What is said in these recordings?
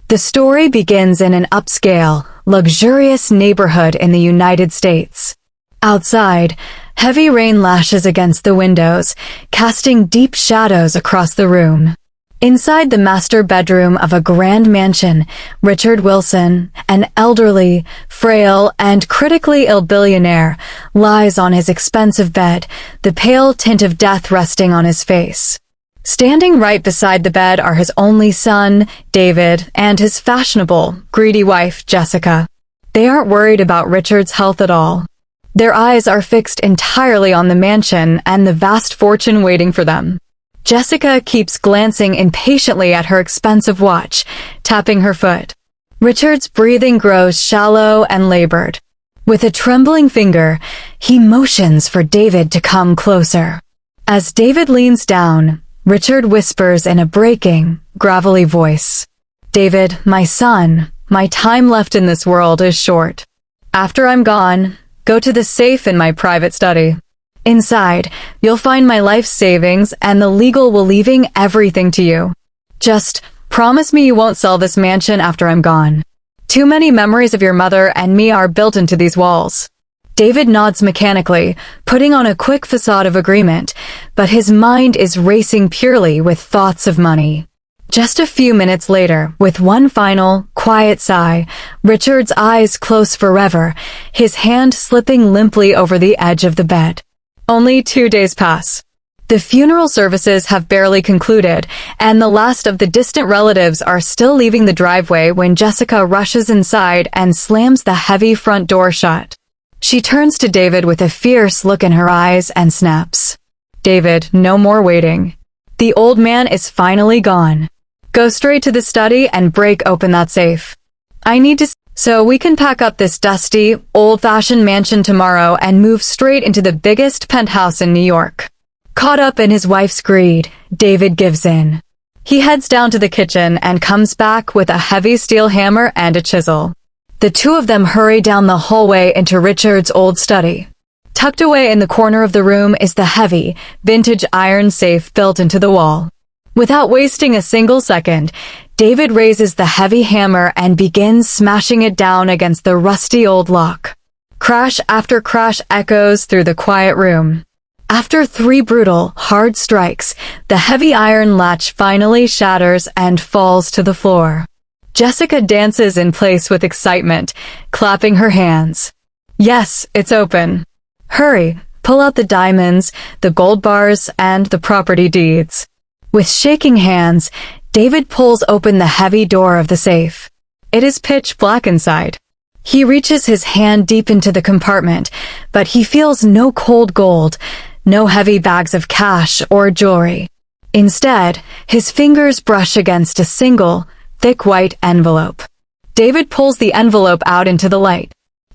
The story begins in an upscale, luxurious neighborhood in the United States. Outside, heavy rain lashes against the windows, casting deep shadows across the room. Inside the master bedroom of a grand mansion, Richard Wilson, an elderly, frail, and critically ill billionaire, lies on his expensive bed, the pale tint of death resting on his face. Standing right beside the bed are his only son, David, and his fashionable, greedy wife, Jessica. They aren't worried about Richard's health at all. Their eyes are fixed entirely on the mansion and the vast fortune waiting for them. Jessica keeps glancing impatiently at her expensive watch, tapping her foot. Richard's breathing grows shallow and labored. With a trembling finger, he motions for David to come closer. As David leans down, Richard whispers in a breaking, gravelly voice, "David, my son, my time left in this world is short. After I'm gone, go to the safe in my private study. Inside, you'll find my life savings and the legal will leaving everything to you. Just promise me you won't sell this mansion after I'm gone. Too many memories of your mother and me are built into these walls." David nods mechanically, putting on a quick facade of agreement, but his mind is racing purely with thoughts of money. Just a few minutes later, with one final, quiet sigh, Richard's eyes close forever, his hand slipping limply over the edge of the bed. Only 2 days pass. The funeral services have barely concluded, and the last of the distant relatives are still leaving the driveway when Jessica rushes inside and slams the heavy front door shut. She turns to David with a fierce look in her eyes and snaps, "David, no more waiting. The old man is finally gone. Go straight to the study and break open that safe. I need to so we can pack up this dusty, old-fashioned mansion tomorrow and move straight into the biggest penthouse in New York." Caught up in his wife's greed, David gives in. He heads down to the kitchen and comes back with a heavy steel hammer and a chisel. The two of them hurry down the hallway into Richard's old study. Tucked away in the corner of the room is the heavy, vintage iron safe built into the wall. Without wasting a single second, David raises the heavy hammer and begins smashing it down against the rusty old lock. Crash after crash echoes through the quiet room. After 3 brutal, hard strikes, the heavy iron latch finally shatters and falls to the floor. Jessica dances in place with excitement, clapping her hands. "Yes, it's open. Hurry, pull out the diamonds, the gold bars, and the property deeds." With shaking hands, David pulls open the heavy door of the safe. It is pitch black inside. He reaches his hand deep into the compartment, but he feels no cold gold, no heavy bags of cash or jewelry. Instead, his fingers brush against a single, thick white envelope. David pulls the envelope out into the light.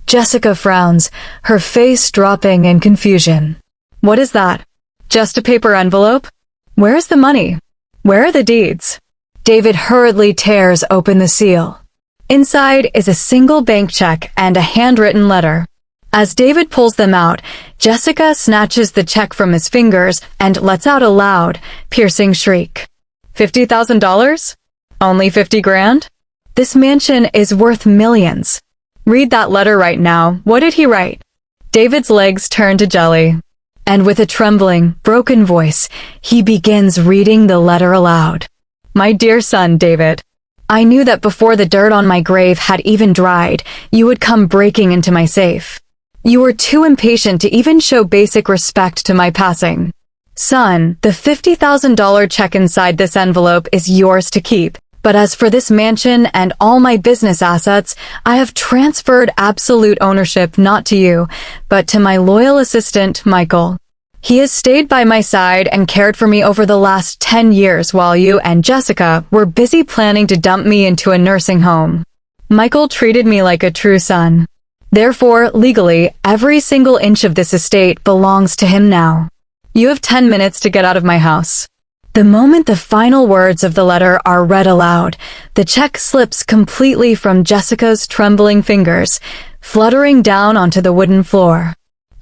Jessica frowns, her face dropping in confusion. "What is that? Just a paper envelope? Where is the money? Where are the deeds?" David hurriedly tears open the seal. Inside is a single bank check and a handwritten letter. As David pulls them out, Jessica snatches the check from his fingers and lets out a loud, piercing shriek. $50,000? Only 50 grand? This mansion is worth millions. Read that letter right now. What did he write? David's legs turn to jelly. And with a trembling, broken voice, he begins reading the letter aloud. "My dear son, David, I knew that before the dirt on my grave had even dried, you would come breaking into my safe. You were too impatient to even show basic respect to my passing. Son, the $50,000 check inside this envelope is yours to keep. But as for this mansion and all my business assets, I have transferred absolute ownership not to you, but to my loyal assistant, Michael. He has stayed by my side and cared for me over the last 10 years while you and Jessica were busy planning to dump me into a nursing home. Michael treated me like a true son. Therefore, legally, every single inch of this estate belongs to him now. You have 10 minutes to get out of my house." The moment the final words of the letter are read aloud, the check slips completely from Jessica's trembling fingers, fluttering down onto the wooden floor.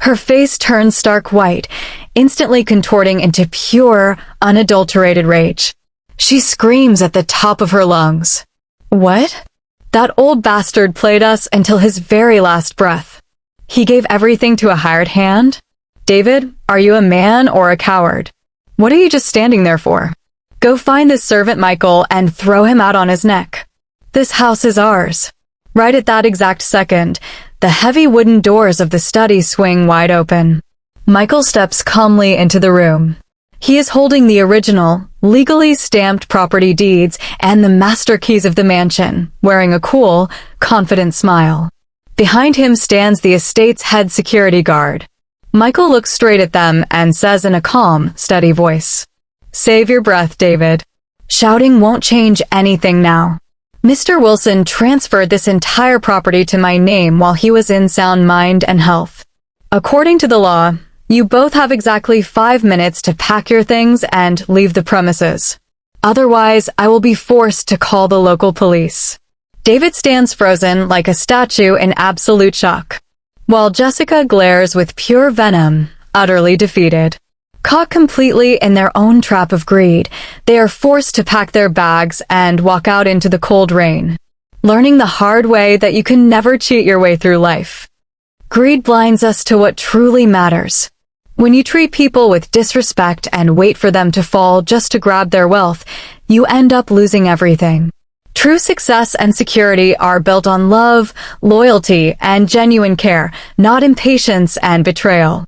Her face turns stark white, instantly contorting into pure, unadulterated rage. She screams at the top of her lungs. What? That old bastard played us until his very last breath. He gave everything to a hired hand? David, are you a man or a coward? What are you just standing there for? Go find this servant Michael and throw him out on his neck. This house is ours. Right at that exact second, the heavy wooden doors of the study swing wide open. Michael steps calmly into the room. He is holding the original, legally stamped property deeds and the master keys of the mansion, wearing a cool, confident smile. Behind him stands the estate's head security guard. Michael looks straight at them and says in a calm, steady voice, "Save your breath, David. Shouting won't change anything now. Mr. Wilson transferred this entire property to my name while he was in sound mind and health. According to the law, you both have exactly 5 minutes to pack your things and leave the premises. Otherwise, I will be forced to call the local police." David stands frozen like a statue in absolute shock, while Jessica glares with pure venom, utterly defeated. Caught completely in their own trap of greed, they are forced to pack their bags and walk out into the cold rain, learning the hard way that you can never cheat your way through life. Greed blinds us to what truly matters. When you treat people with disrespect and wait for them to fall just to grab their wealth, you end up losing everything. True success and security are built on love, loyalty, and genuine care, not impatience and betrayal.